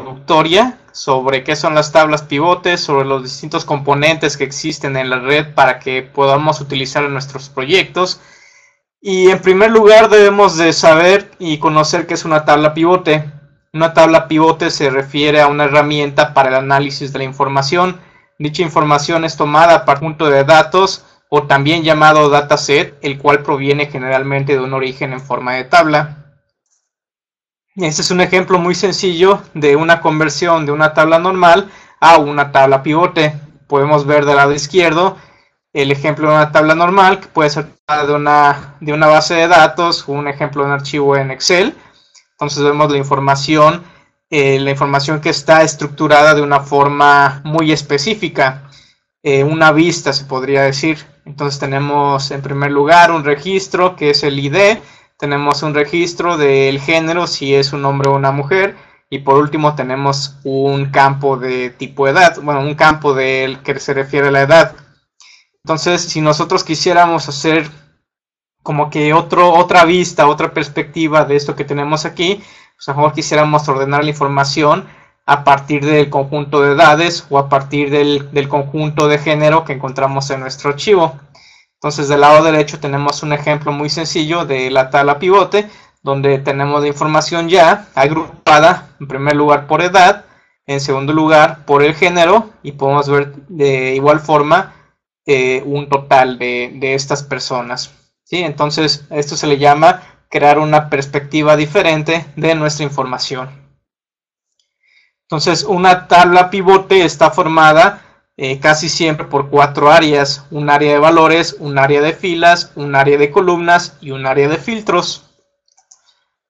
introductoria sobre qué son las tablas pivotes, sobre los distintos componentes que existen en la red para que podamos utilizar en nuestros proyectos. Y en primer lugar debemos de saber y conocer qué es una tabla pivote. Una tabla pivote se refiere a una herramienta para el análisis de la información. Dicha información es tomada a partir de un conjunto de datos o también llamado dataset, el cual proviene generalmente de un origen en forma de tabla. Este es un ejemplo muy sencillo de una conversión de una tabla normal a una tabla pivote. Podemos ver del lado izquierdo el ejemplo de una tabla normal, que puede ser de una base de datos, un ejemplo de un archivo en Excel. Entonces vemos la información que está estructurada de una forma muy específica, una vista se podría decir. Entonces tenemos en primer lugar un registro que es el ID, tenemos un registro del género si es un hombre o una mujer, y por último tenemos un campo de tipo edad, bueno, un campo del que se refiere a la edad. Entonces, si nosotros quisiéramos hacer como que otra vista, otra perspectiva de esto que tenemos aquí, pues a lo mejor quisiéramos ordenar la información a partir del conjunto de edades o a partir del conjunto de género que encontramos en nuestro archivo. Entonces, del lado derecho tenemos un ejemplo muy sencillo de la tabla pivote, donde tenemos la información ya agrupada, en primer lugar por edad, en segundo lugar por el género, y podemos ver de igual forma un total de estas personas. ¿Sí? Entonces, esto se le llama crear una perspectiva diferente de nuestra información. Entonces, una tabla pivote está formada casi siempre por 4 áreas: un área de valores, un área de filas, un área de columnas y un área de filtros.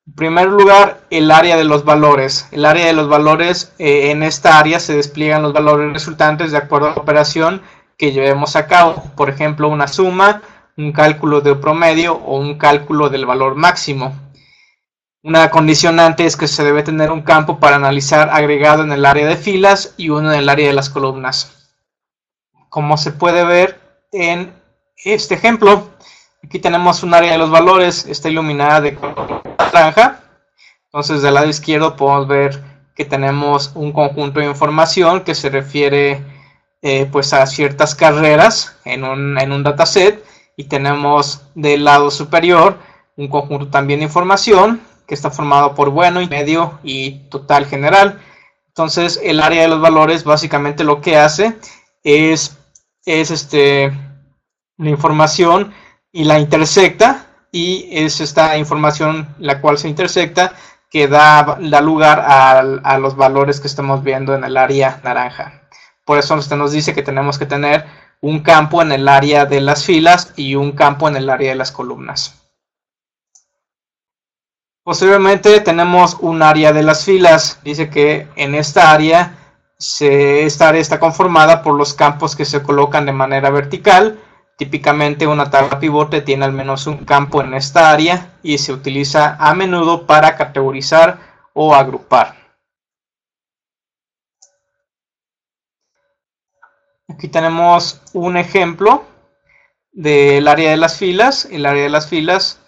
En primer lugar, el área de los valores. El área de los valores, en esta área se despliegan los valores resultantes de acuerdo a la operación que llevemos a cabo. Por ejemplo, una suma, un cálculo de promedio o un cálculo del valor máximo. Una condicionante es que se debe tener un campo para analizar agregado en el área de filas y uno en el área de las columnas. Como se puede ver en este ejemplo, aquí tenemos un área de los valores, está iluminada de color naranja. Entonces, del lado izquierdo podemos ver que tenemos un conjunto de información que se refiere pues a ciertas carreras en un dataset, y tenemos del lado superior un conjunto también de información que está formado por bueno, medio y total general. Entonces, el área de los valores básicamente lo que hace es la información y la intersecta, y es esta información la cual se intersecta que da lugar a los valores que estamos viendo en el área naranja. Por eso usted nos dice que tenemos que tener un campo en el área de las filas y un campo en el área de las columnas. Posteriormente tenemos un área de las filas. Dice que en esta área está conformada por los campos que se colocan de manera vertical. Típicamente una tabla pivote tiene al menos un campo en esta área y se utiliza a menudo para categorizar o agrupar. Aquí tenemos un ejemplo del área de las filas. El área de las filas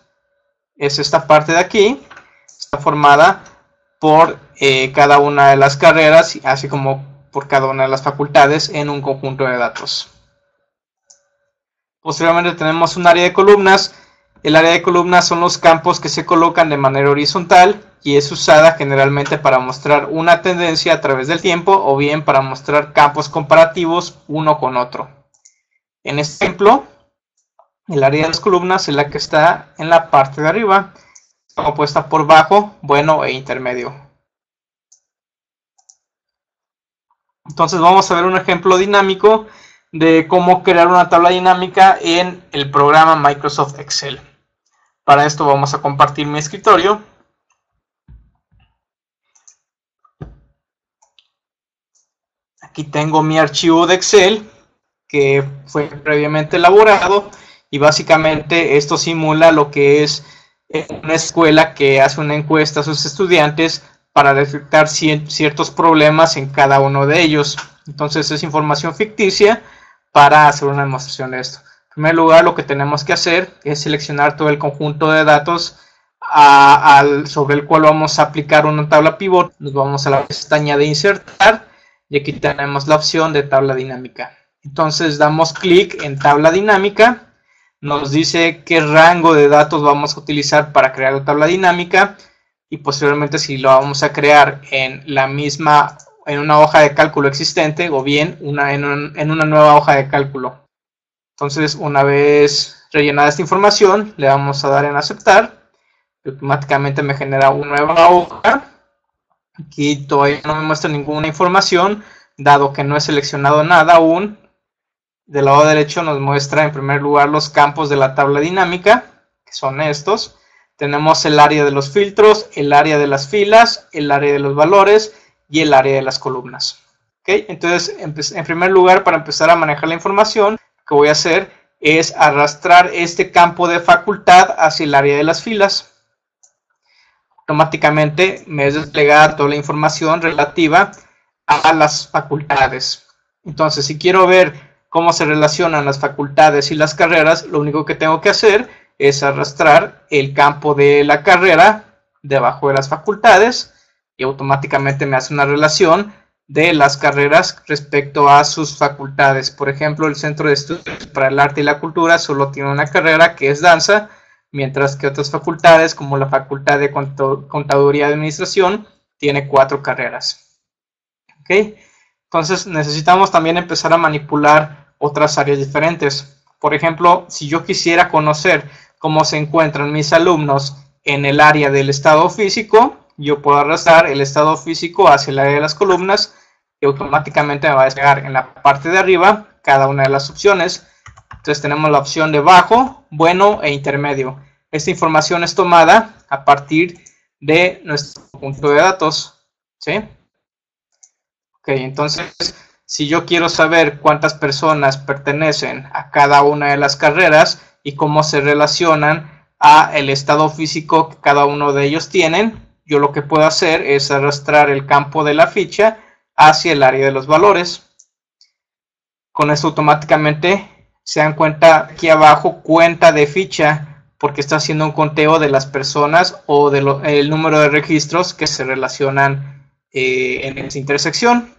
es esta parte de aquí. Está formada por cada una de las carreras, así como por cada una de las facultades en un conjunto de datos. Posteriormente tenemos un área de columnas. El área de columnas son los campos que se colocan de manera horizontal y es usada generalmente para mostrar una tendencia a través del tiempo o bien para mostrar campos comparativos uno con otro. En este ejemplo, el área de las columnas es la que está en la parte de arriba, compuesta por bajo, bueno e intermedio. Entonces vamos a ver un ejemplo dinámico de cómo crear una tabla dinámica en el programa Microsoft Excel. Para esto vamos a compartir mi escritorio. Aquí tengo mi archivo de Excel que fue previamente elaborado, y básicamente esto simula lo que es una escuela que hace una encuesta a sus estudiantes para detectar ciertos problemas en cada uno de ellos. Entonces es información ficticia para hacer una demostración de esto. En primer lugar, lo que tenemos que hacer es seleccionar todo el conjunto de datos sobre el cual vamos a aplicar una tabla pivot. Nos vamos a la pestaña de insertar y aquí tenemos la opción de tabla dinámica. Entonces damos clic en tabla dinámica, nos dice qué rango de datos vamos a utilizar para crear la tabla dinámica y posteriormente si lo vamos a crear en una hoja de cálculo existente o bien en una nueva hoja de cálculo. Entonces, una vez rellenada esta información, le vamos a dar en aceptar y automáticamente me genera una nueva hoja. Aquí todavía no me muestra ninguna información, dado que no he seleccionado nada aún. Del lado derecho nos muestra en primer lugar los campos de la tabla dinámica, que son estos. Tenemos el área de los filtros, el área de las filas, el área de los valores y el área de las columnas. ¿Okay? Entonces, en primer lugar, para empezar a manejar la información, lo que voy a hacer es arrastrar este campo de facultad hacia el área de las filas. Automáticamente me es desplegada toda la información relativa a las facultades. Entonces, si quiero ver cómo se relacionan las facultades y las carreras, lo único que tengo que hacer es arrastrar el campo de la carrera debajo de las facultades y automáticamente me hace una relación de las carreras respecto a sus facultades. Por ejemplo, el Centro de Estudios para el Arte y la Cultura solo tiene una carrera que es danza, mientras que otras facultades, como la Facultad de Contaduría y Administración, tiene 4 carreras. ¿Okay? Entonces necesitamos también empezar a manipular otras áreas diferentes. Por ejemplo, si yo quisiera conocer cómo se encuentran mis alumnos en el área del estado físico, yo puedo arrastrar el estado físico hacia el área de las columnas y automáticamente me va a desplegar en la parte de arriba cada una de las opciones. Entonces tenemos la opción de bajo, bueno e intermedio. Esta información es tomada a partir de nuestro conjunto de datos. ¿Sí? Ok, entonces si yo quiero saber cuántas personas pertenecen a cada una de las carreras y cómo se relacionan a el estado físico que cada uno de ellos tienen, yo lo que puedo hacer es arrastrar el campo de la ficha hacia el área de los valores. Con esto automáticamente se dan cuenta aquí abajo cuenta de ficha, porque está haciendo un conteo de las personas o del número de registros que se relacionan en esa intersección.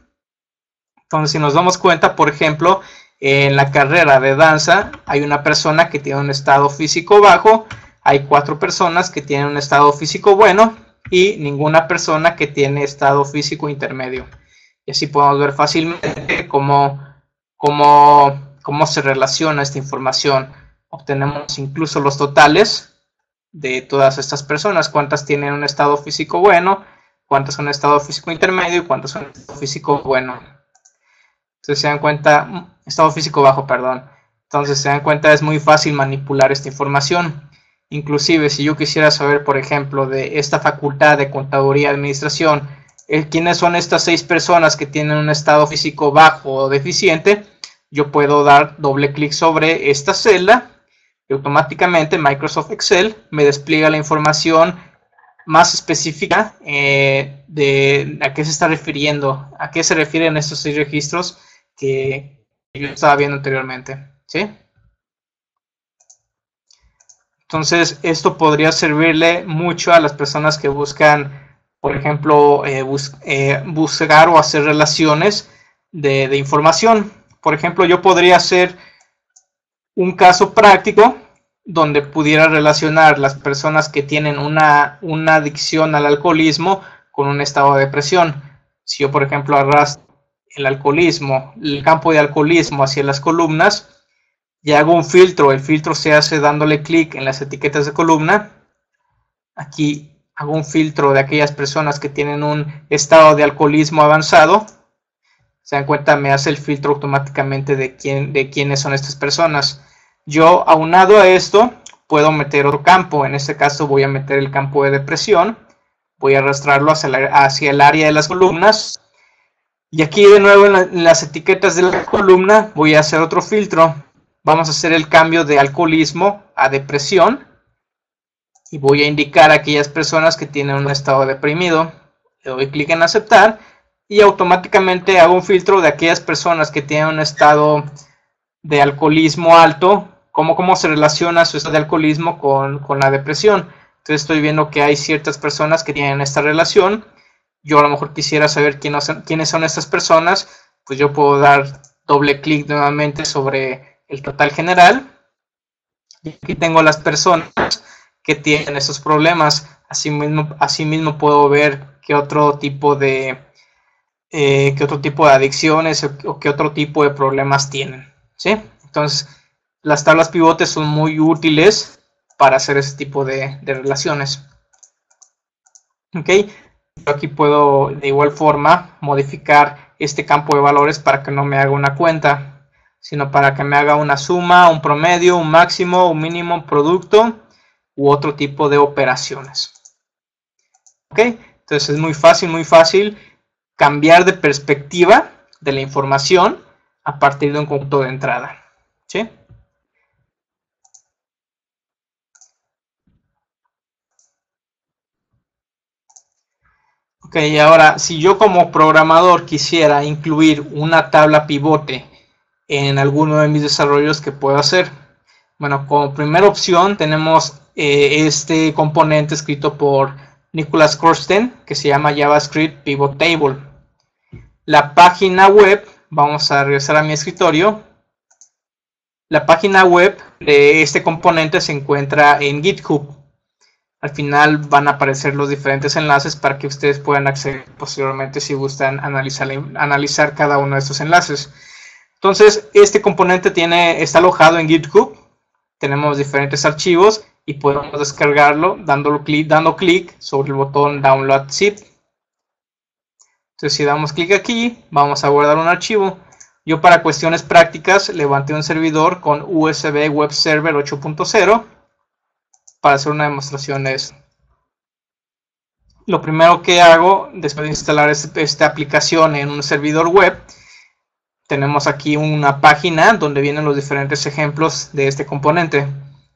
Entonces, si nos damos cuenta, por ejemplo, en la carrera de danza hay una persona que tiene un estado físico bajo, hay 4 personas que tienen un estado físico bueno y ninguna persona que tiene estado físico intermedio. Y así podemos ver fácilmente cómo se relaciona esta información. Obtenemos incluso los totales de todas estas personas, cuántas tienen un estado físico bueno, cuántas son estado físico intermedio y cuántas son estado físico bueno. Entonces se dan cuenta, estado físico bajo, perdón. Entonces se dan cuenta, es muy fácil manipular esta información. Inclusive si yo quisiera saber, por ejemplo, de esta facultad de Contaduría y Administración, quiénes son estas 6 personas que tienen un estado físico bajo o deficiente, yo puedo dar doble clic sobre esta celda y automáticamente Microsoft Excel me despliega la información más específica de a qué se está refiriendo, a qué se refieren estos 6 registros que yo estaba viendo anteriormente. ¿Sí? Entonces, esto podría servirle mucho a las personas que buscan, por ejemplo, buscar o hacer relaciones de información. Por ejemplo, yo podría hacer un caso práctico donde pudiera relacionar las personas que tienen una adicción al alcoholismo con un estado de depresión. Si yo, por ejemplo, arrastro el campo de alcoholismo hacia las columnas y hago un filtro, el filtro se hace dándole clic en las etiquetas de columna. Aquí hago un filtro de aquellas personas que tienen un estado de alcoholismo avanzado. Se dan cuenta, me hace el filtro automáticamente de quiénes son estas personas. Yo, aunado a esto, puedo meter otro campo. En este caso voy a meter el campo de depresión. Voy a arrastrarlo hacia el área de las columnas. Y aquí de nuevo en las etiquetas de la columna voy a hacer otro filtro. Vamos a hacer el cambio de alcoholismo a depresión. Y voy a indicar a aquellas personas que tienen un estado deprimido. Le doy clic en aceptar. Y automáticamente hago un filtro de aquellas personas que tienen un estado de alcoholismo alto. Cómo se relaciona su estado de alcoholismo con la depresión. Entonces estoy viendo que hay ciertas personas que tienen esta relación. Yo a lo mejor quisiera saber quiénes son estas personas. Pues yo puedo dar doble clic nuevamente sobre el total general. Y aquí tengo las personas que tienen esos problemas. Asimismo puedo ver qué otro tipo de adicciones o qué otro tipo de problemas tienen, ¿sí? Entonces, las tablas pivotes son muy útiles para hacer ese tipo de relaciones. ¿Ok? Yo aquí puedo de igual forma modificar este campo de valores para que no me haga una cuenta, sino para que me haga una suma, un promedio, un máximo, un mínimo, un producto u otro tipo de operaciones. ¿Ok? Entonces es muy fácil cambiar de perspectiva de la información a partir de un conjunto de entrada, ¿sí? Ok, ahora si yo como programador quisiera incluir una tabla pivote en alguno de mis desarrollos, ¿qué puedo hacer? Bueno, como primera opción tenemos este componente escrito por Nicholas Korsten que se llama JavaScript Pivot Table. La página web, vamos a regresar a mi escritorio. La página web de este componente se encuentra en GitHub. Al final van a aparecer los diferentes enlaces para que ustedes puedan acceder posteriormente si gustan analizar cada uno de estos enlaces. Entonces, este componente está alojado en GitHub. Tenemos diferentes archivos y podemos descargarlo dando clic sobre el botón Download Zip. Entonces, si damos clic aquí, vamos a guardar un archivo. Yo para cuestiones prácticas levanté un servidor con USB Web Server 8.0 para hacer una demostración de eso. Lo primero que hago después de instalar esta aplicación en un servidor web, tenemos aquí una página donde vienen los diferentes ejemplos de este componente.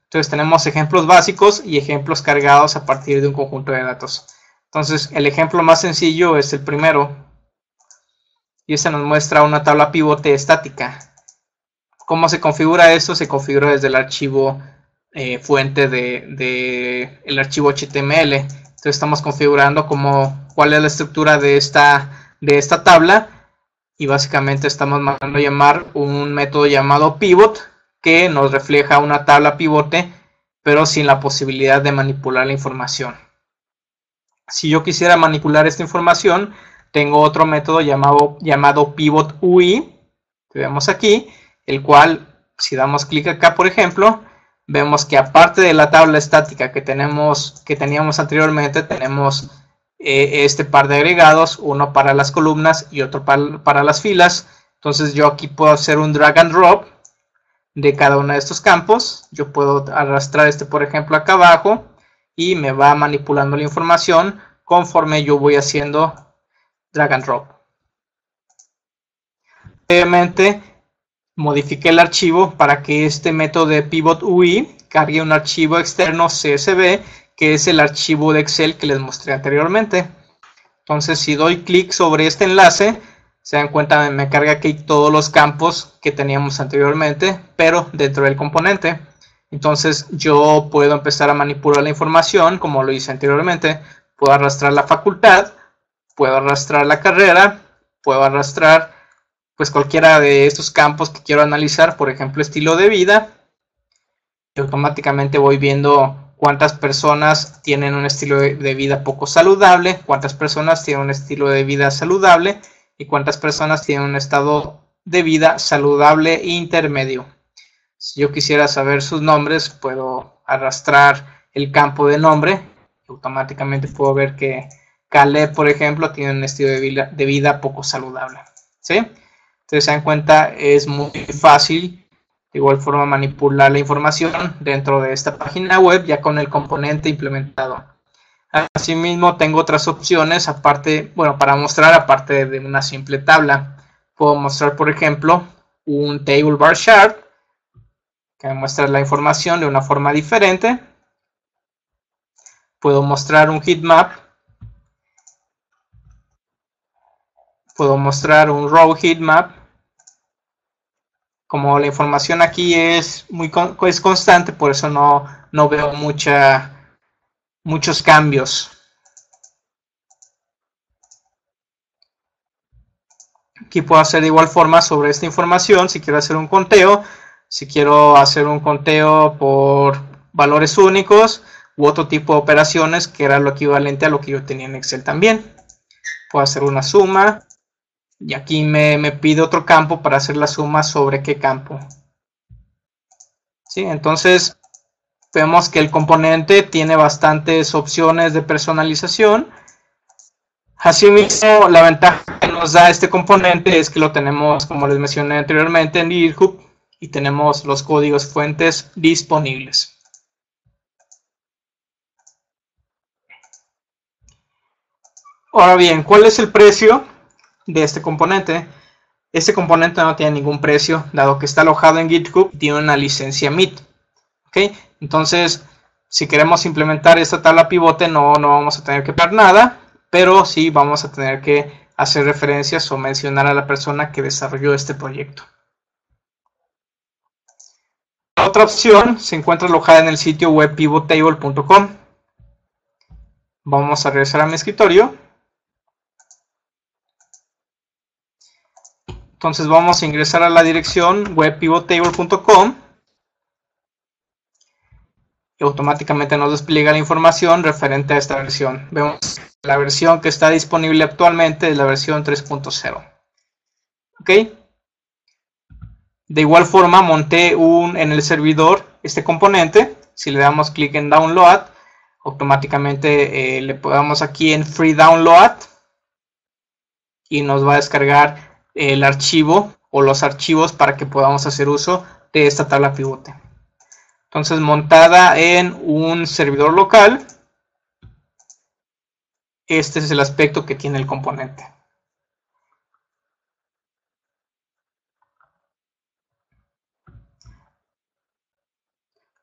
Entonces tenemos ejemplos básicos y ejemplos cargados a partir de un conjunto de datos. Entonces el ejemplo más sencillo es el primero. Y este nos muestra una tabla pivote estática. ¿Cómo se configura esto? Se configura desde el archivo fuente el archivo HTML. Entonces estamos configurando cuál es la estructura de esta tabla. Y básicamente estamos mandando a llamar un método llamado pivot que nos refleja una tabla pivote, pero sin la posibilidad de manipular la información. Si yo quisiera manipular esta información, tengo otro método llamado pivot UI, que vemos aquí, el cual, si damos clic acá, por ejemplo, vemos que aparte de la tabla estática que teníamos anteriormente, tenemos este par de agregados, uno para las columnas y otro para las filas. Entonces yo aquí puedo hacer un drag and drop de cada uno de estos campos. Yo puedo arrastrar por ejemplo, acá abajo y me va manipulando la información conforme yo voy haciendo drag and drop. Previamente modifiqué el archivo para que este método de pivot UI cargue un archivo externo CSV, que es el archivo de Excel que les mostré anteriormente. Entonces, si doy clic sobre este enlace, se dan cuenta, me carga aquí todos los campos que teníamos anteriormente, pero dentro del componente. Entonces, yo puedo empezar a manipular la información, como lo hice anteriormente. Puedo arrastrar la facultad, puedo arrastrar la carrera, puedo arrastrar pues cualquiera de estos campos que quiero analizar, por ejemplo, estilo de vida. Y automáticamente voy viendo cuántas personas tienen un estilo de vida poco saludable, cuántas personas tienen un estilo de vida saludable y cuántas personas tienen un estado de vida saludable e intermedio. Si yo quisiera saber sus nombres, puedo arrastrar el campo de nombre. Automáticamente puedo ver que Caleb, por ejemplo, tiene un estilo de vida poco saludable, ¿sí? Entonces, se dan cuenta, es muy fácil de igual forma manipular la información dentro de esta página web ya con el componente implementado. Asimismo, tengo otras opciones para mostrar aparte de una simple tabla. Puedo mostrar, por ejemplo, un table bar chart que me muestra la información de una forma diferente. Puedo mostrar un heat map. Puedo mostrar un row heat map. Como la información aquí es constante, por eso no veo mucha muchos cambios. Aquí puedo hacer de igual forma sobre esta información. Si quiero hacer un conteo, si quiero hacer un conteo por valores únicos u otro tipo de operaciones que era lo equivalente a lo que yo tenía en Excel también. Puedo hacer una suma y aquí me pide otro campo para hacer la suma sobre qué campo. ¿Sí? Entonces vemos que el componente tiene bastantes opciones de personalización. Asimismo, la ventaja que nos da este componente es que lo tenemos, como les mencioné anteriormente, en GitHub y tenemos los códigos fuentes disponibles. Ahora bien, ¿cuál es el precio de este componente? Este componente no tiene ningún precio, dado que está alojado en GitHub y tiene una licencia MIT. ¿Okay? Entonces, si queremos implementar esta tabla pivote, no vamos a tener que pagar nada, pero sí vamos a tener que hacer referencias o mencionar a la persona que desarrolló este proyecto. Otra opción se encuentra alojada en el sitio web pivottable.com. Vamos a regresar a mi escritorio. Entonces vamos a ingresar a la dirección web pivottable.com y automáticamente nos despliega la información referente a esta versión. Vemos la versión que está disponible actualmente es la versión 3.0. ¿Ok? De igual forma monté en el servidor este componente. Si le damos clic en Download, automáticamente le podemos aquí en Free Download y nos va a descargar el archivo o los archivos para que podamos hacer uso de esta tabla pivote. Entonces, montada en un servidor local, este es el aspecto que tiene el componente.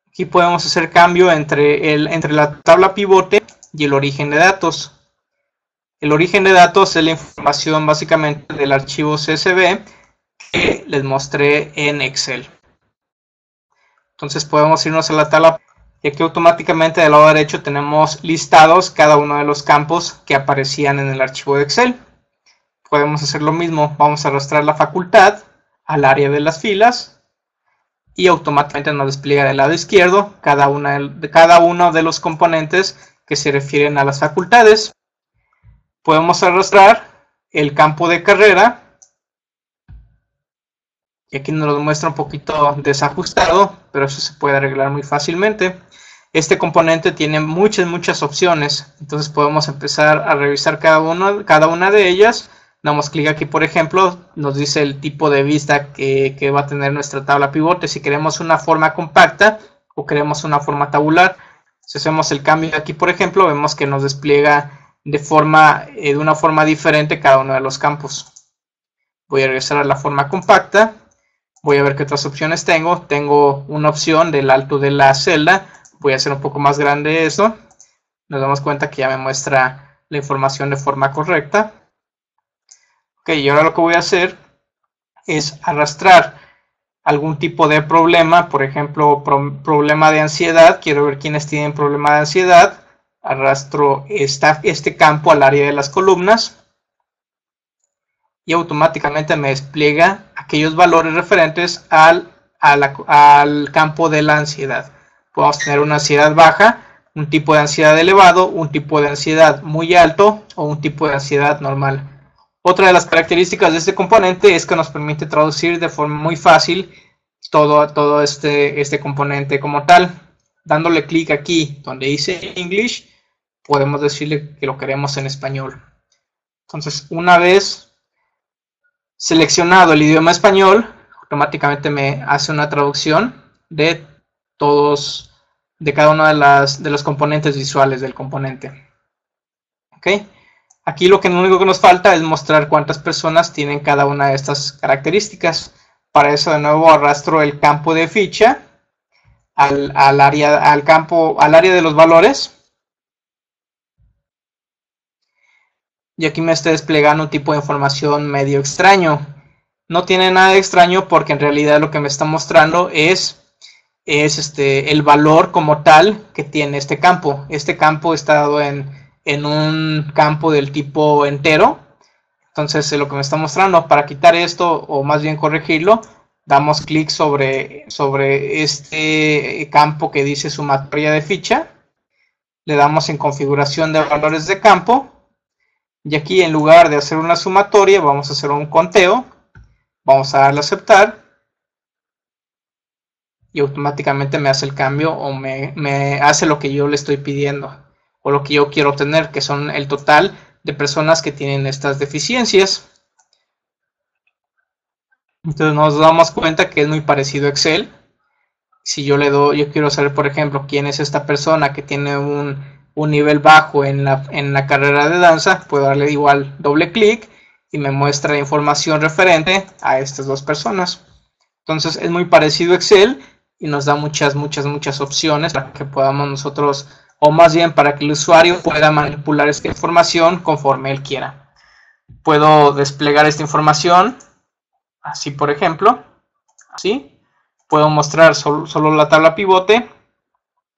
Aquí podemos hacer cambio entre la tabla pivote y el origen de datos. El origen de datos es la información básicamente del archivo CSV que les mostré en Excel. Entonces podemos irnos a la tabla y aquí automáticamente del lado derecho tenemos listados cada uno de los campos que aparecían en el archivo de Excel. Podemos hacer lo mismo, vamos a arrastrar la facultad al área de las filas y automáticamente nos despliega del lado izquierdo cada uno de los componentes que se refieren a las facultades. Podemos arrastrar el campo de carrera y aquí nos lo muestra un poquito desajustado, pero eso se puede arreglar muy fácilmente. Este componente tiene muchas opciones, entonces podemos empezar a revisar cada una de ellas. Damos clic aquí, por ejemplo, nos dice el tipo de vista que va a tener nuestra tabla pivote, si queremos una forma compacta o queremos una forma tabular. Si hacemos el cambio aquí, por ejemplo, vemos que nos despliega de una forma diferente cada uno de los campos. Voy a regresar a la forma compacta. Voy a ver qué otras opciones tengo. Tengo una opción del alto de la celda. Voy a hacer un poco más grande eso. Nos damos cuenta que ya me muestra la información de forma correcta. Ok, y ahora lo que voy a hacer es arrastrar algún tipo de problema. Por ejemplo, problema de ansiedad. Quiero ver quiénes tienen problema de ansiedad. Arrastro este campo al área de las columnas y automáticamente me despliega aquellos valores referentes al campo de la ansiedad. Podemos tener una ansiedad baja, un tipo de ansiedad elevado, un tipo de ansiedad muy alto o un tipo de ansiedad normal. Otra de las características de este componente es que nos permite traducir de forma muy fácil todo este componente como tal. Dándole clic aquí donde dice English, podemos decirle que lo queremos en español. Entonces, una vez seleccionado el idioma español, automáticamente me hace una traducción de cada uno de los componentes visuales del componente. ¿Ok? Aquí lo único que nos falta es mostrar cuántas personas tienen cada una de estas características. Para eso, de nuevo, arrastro el campo de ficha al área de los valores. Y aquí me está desplegando un tipo de información medio extraño. No tiene nada de extraño porque en realidad lo que me está mostrando es es el valor como tal que tiene este campo. Este campo está dado en un campo del tipo entero. Entonces lo que me está mostrando, para quitar esto o más bien corregirlo, damos clic sobre este campo que dice sumatoria de ficha. Le damos en configuración de valores de campo. Y aquí, en lugar de hacer una sumatoria, vamos a hacer un conteo. Vamos a darle a aceptar. Y automáticamente me hace el cambio o me hace lo que yo le estoy pidiendo. O lo que yo quiero obtener, que son el total de personas que tienen estas deficiencias. Entonces nos damos cuenta que es muy parecido a Excel. Si yo le doy, yo quiero saber, por ejemplo, quién es esta persona que tiene un nivel bajo en la carrera de danza, puedo darle igual doble clic y me muestra información referente a estas dos personas. Entonces es muy parecido a Excel y nos da muchas opciones para que podamos nosotros, o más bien para que el usuario pueda manipular esta información conforme él quiera. Puedo desplegar esta información, así por ejemplo, así. Puedo mostrar solo la tabla pivote,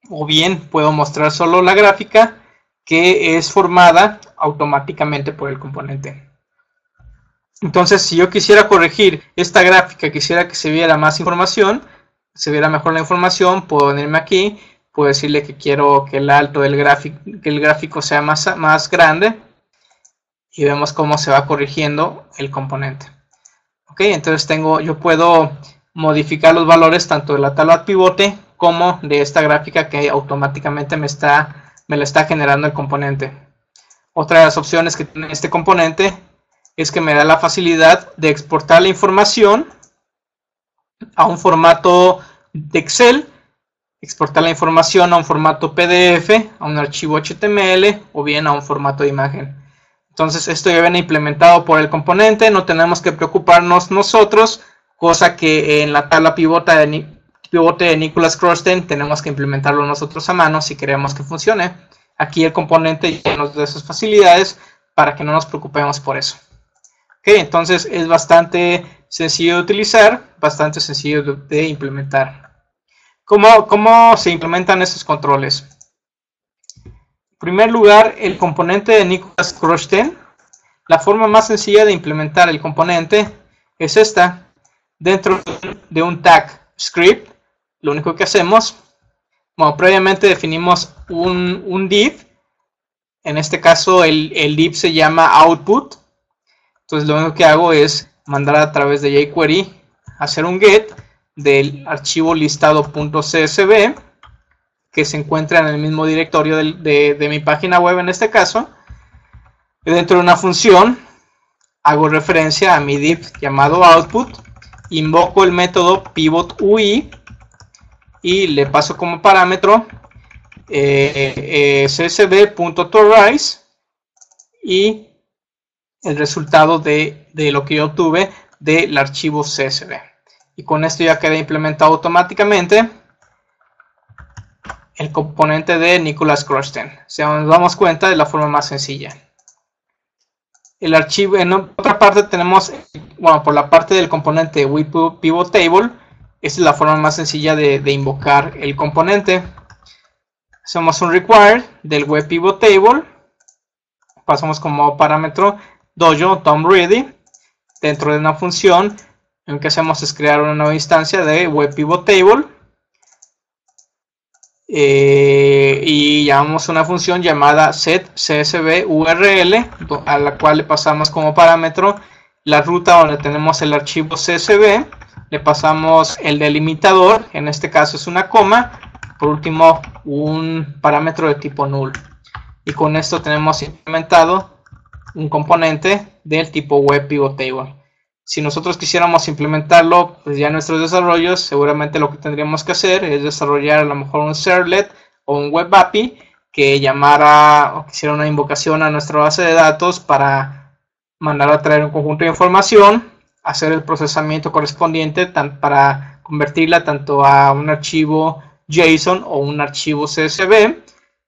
o bien puedo mostrar solo la gráfica que es formada automáticamente por el componente. Entonces, si yo quisiera corregir esta gráfica, quisiera que se viera más información, se viera mejor la información, puedo venirme aquí, puedo decirle que quiero que el alto del gráfico sea más grande, y vemos cómo se va corrigiendo el componente. Ok, entonces yo puedo modificar los valores tanto de la tabla pivote como de esta gráfica que automáticamente me la está generando el componente. Otra de las opciones que tiene este componente es que me da la facilidad de exportar la información a un formato de Excel, exportar la información a un formato PDF, a un archivo HTML o bien a un formato de imagen. Entonces esto ya viene implementado por el componente, no tenemos que preocuparnos nosotros, cosa que en la tabla pivote de Nicholas Crosstein tenemos que implementarlo nosotros a mano si queremos que funcione. Aquí el componente ya nos da esas facilidades para que no nos preocupemos por eso. Okay, entonces es bastante sencillo de utilizar, bastante sencillo de implementar. ¿Cómo se implementan estos controles? En primer lugar, el componente de Nicholas Crosstein. La forma más sencilla de implementar el componente es esta. Dentro de un tag script, lo único que hacemos, bueno, previamente definimos un div. En este caso el div se llama output. Entonces lo único que hago es mandar a través de jQuery, hacer un get del archivo listado.csv, que se encuentra en el mismo directorio de mi página web en este caso. Y dentro de una función hago referencia a mi div llamado output, invoco el método pivotui y le paso como parámetro csv.toRise y el resultado de lo que yo obtuve del archivo CSV. Y con esto ya queda implementado automáticamente el componente de Nicholas Crosstein. O sea, nos damos cuenta de la forma más sencilla. El archivo, en otra parte tenemos, bueno, por la parte del componente WebPivotTable, esta es la forma más sencilla de invocar el componente. Hacemos un require del WebPivotTable, pasamos como parámetro dojo DOM-ready. Dentro de una función, lo que hacemos es crear una nueva instancia de WebPivotTable. Y llamamos una función llamada setCSVURL, a la cual le pasamos como parámetro la ruta donde tenemos el archivo CSV, le pasamos el delimitador, en este caso es una coma, por último un parámetro de tipo null, y con esto tenemos implementado un componente del tipo WebPivotTable. Si nosotros quisiéramos implementarlo, pues ya en nuestros desarrollos, seguramente lo que tendríamos que hacer es desarrollar a lo mejor un servlet o un web API que llamara o que hiciera una invocación a nuestra base de datos para mandar a traer un conjunto de información, hacer el procesamiento correspondiente para convertirla tanto a un archivo JSON o un archivo CSV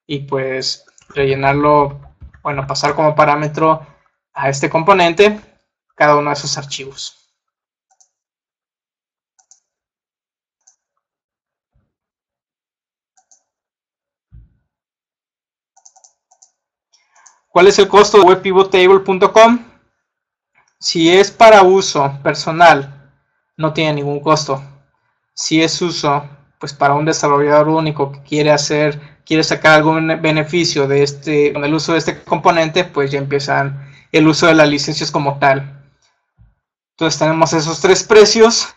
y pues rellenarlo, bueno, pasar como parámetro a este componente cada uno de esos archivos. ¿Cuál es el costo de webpivottable.com? Si es para uso personal, no tiene ningún costo. Si es uso, pues para un desarrollador único que quiere sacar algún beneficio con el uso de este componente, pues ya empiezan el uso de las licencias como tal. Entonces tenemos esos tres precios.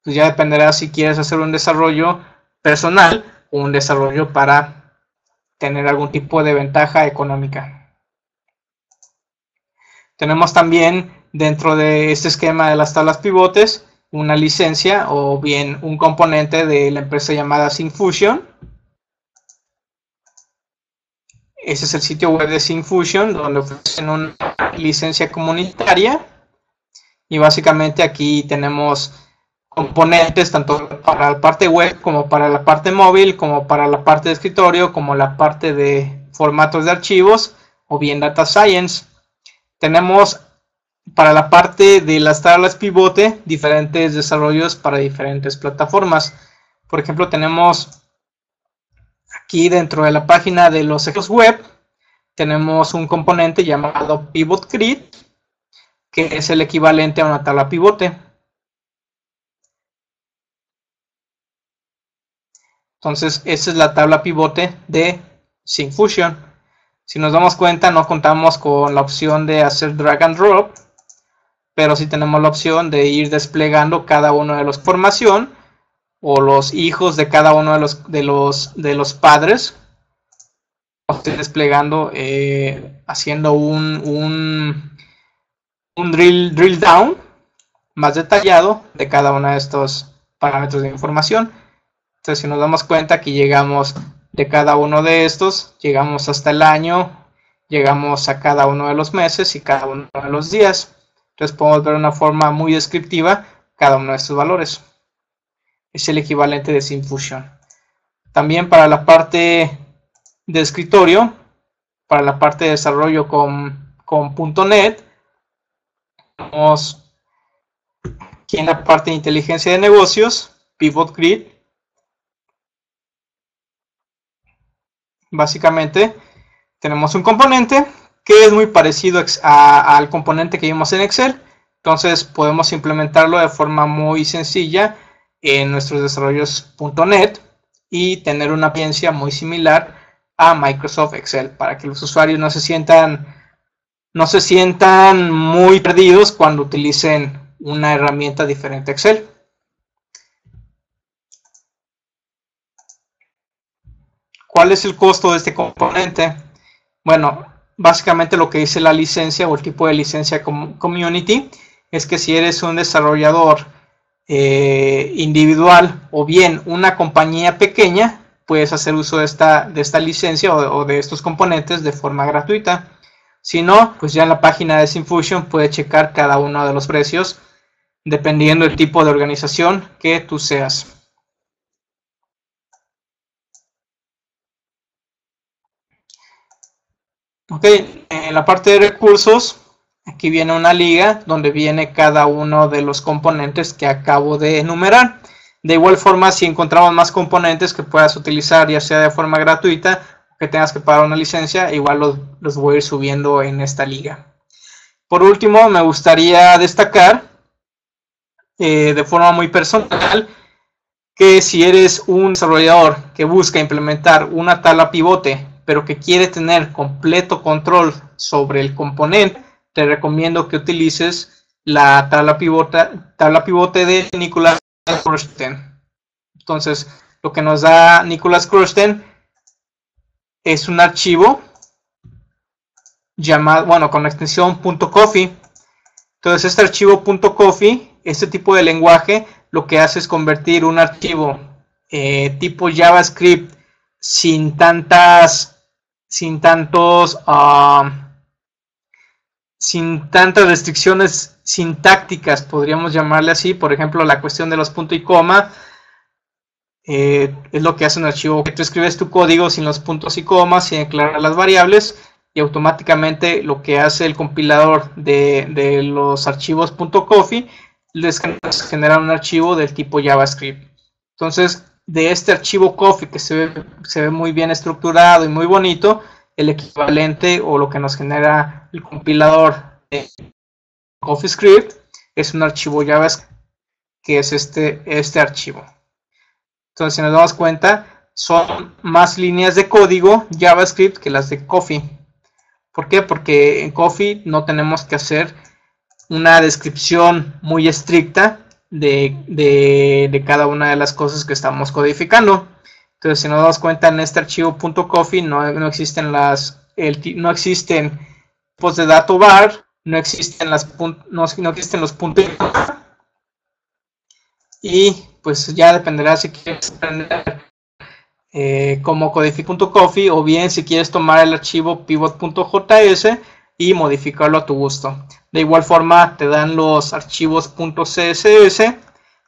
Pues ya dependerá si quieres hacer un desarrollo personal o un desarrollo para tener algún tipo de ventaja económica. Tenemos también dentro de este esquema de las tablas pivotes una licencia o bien un componente de la empresa llamada Syncfusion. Ese es el sitio web de Syncfusion, donde ofrecen una licencia comunitaria. Y básicamente aquí tenemos componentes tanto para la parte web como para la parte móvil, como para la parte de escritorio, como la parte de formatos de archivos o bien data science. Tenemos para la parte de las tablas pivote diferentes desarrollos para diferentes plataformas. Por ejemplo, tenemos aquí dentro de la página de los ejemplos web, tenemos un componente llamado Pivot Grid, que es el equivalente a una tabla pivote. Entonces, esa es la tabla pivote de Syncfusion. Si nos damos cuenta, no contamos con la opción de hacer drag and drop, pero sí tenemos la opción de ir desplegando cada uno de los formación o los hijos de cada uno de los padres. Estoy desplegando, haciendo un drill down más detallado de cada uno de estos parámetros de información. Entonces, si nos damos cuenta, aquí llegamos de cada uno de estos, llegamos hasta el año, llegamos a cada uno de los meses y cada uno de los días. Entonces podemos ver de una forma muy descriptiva cada uno de estos valores. Es el equivalente de Syncfusion. También para la parte de escritorio, para la parte de desarrollo con .NET, tenemos aquí en la parte de inteligencia de negocios, Pivot Grid. Básicamente tenemos un componente que es muy parecido al componente que vimos en Excel. Entonces podemos implementarlo de forma muy sencilla en nuestros desarrollos .NET y tener una apariencia muy similar a Microsoft Excel para que los usuarios no se sientan muy perdidos cuando utilicen una herramienta diferente a Excel. ¿Cuál es el costo de este componente? Bueno, básicamente lo que dice la licencia o el tipo de licencia community es que si eres un desarrollador individual o bien una compañía pequeña, puedes hacer uso de esta licencia o de estos componentes de forma gratuita. Si no, pues ya en la página de Syncfusion puedes checar cada uno de los precios dependiendo del tipo de organización que tú seas. Ok, en la parte de recursos, aquí viene una liga donde viene cada uno de los componentes que acabo de enumerar. De igual forma, si encontramos más componentes que puedas utilizar, ya sea de forma gratuita o que tengas que pagar una licencia, igual los voy a ir subiendo en esta liga. Por último, me gustaría destacar de forma muy personal que si eres un desarrollador que busca implementar una tabla pivote pero que quiere tener completo control sobre el componente, te recomiendo que utilices la tabla pivote de Nicholas Krusten. Entonces, lo que nos da Nicholas Krusten es un archivo llamado, bueno, con la extensión .coffee. Entonces, este archivo .coffee, este tipo de lenguaje, lo que hace es convertir un archivo tipo JavaScript sin tantas restricciones sintácticas, podríamos llamarle así. Por ejemplo, la cuestión de los puntos y coma es lo que hace un archivo que tú escribes tu código sin los puntos y comas, sin declarar las variables, y automáticamente lo que hace el compilador de los archivos .coffee les genera un archivo del tipo JavaScript. Entonces, de este archivo Coffee que se ve muy bien estructurado y muy bonito, el equivalente o lo que nos genera el compilador de CoffeeScript es un archivo JavaScript, que es este archivo. Entonces, si nos damos cuenta, son más líneas de código JavaScript que las de Coffee. ¿Por qué? Porque en Coffee no tenemos que hacer una descripción muy estricta de cada una de las cosas que estamos codificando. Entonces, si nos damos cuenta, en este archivo .coffee no existen tipos de dato var, no existen los puntos, y pues ya dependerá si quieres aprender cómo codificar .coffee, o bien si quieres tomar el archivo pivot.js y modificarlo a tu gusto. De igual forma te dan los archivos .css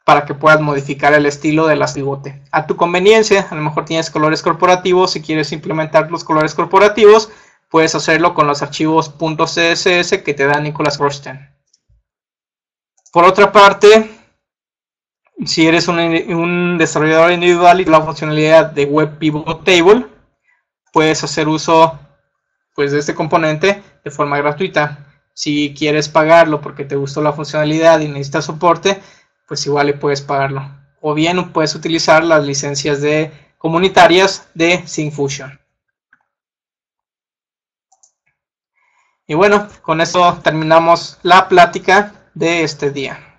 para que puedas modificar el estilo de las pivote a tu conveniencia. A lo mejor tienes colores corporativos, si quieres implementar los colores corporativos puedes hacerlo con los archivos .css que te da Nicholas Rosten. Por otra parte, si eres un desarrollador individual y la funcionalidad de Web Pivot Table, puedes hacer uso pues de este componente de forma gratuita. Si quieres pagarlo porque te gustó la funcionalidad y necesitas soporte, pues igual le puedes pagarlo. O bien puedes utilizar las licencias comunitarias de Syncfusion. Y bueno, con eso terminamos la plática de este día.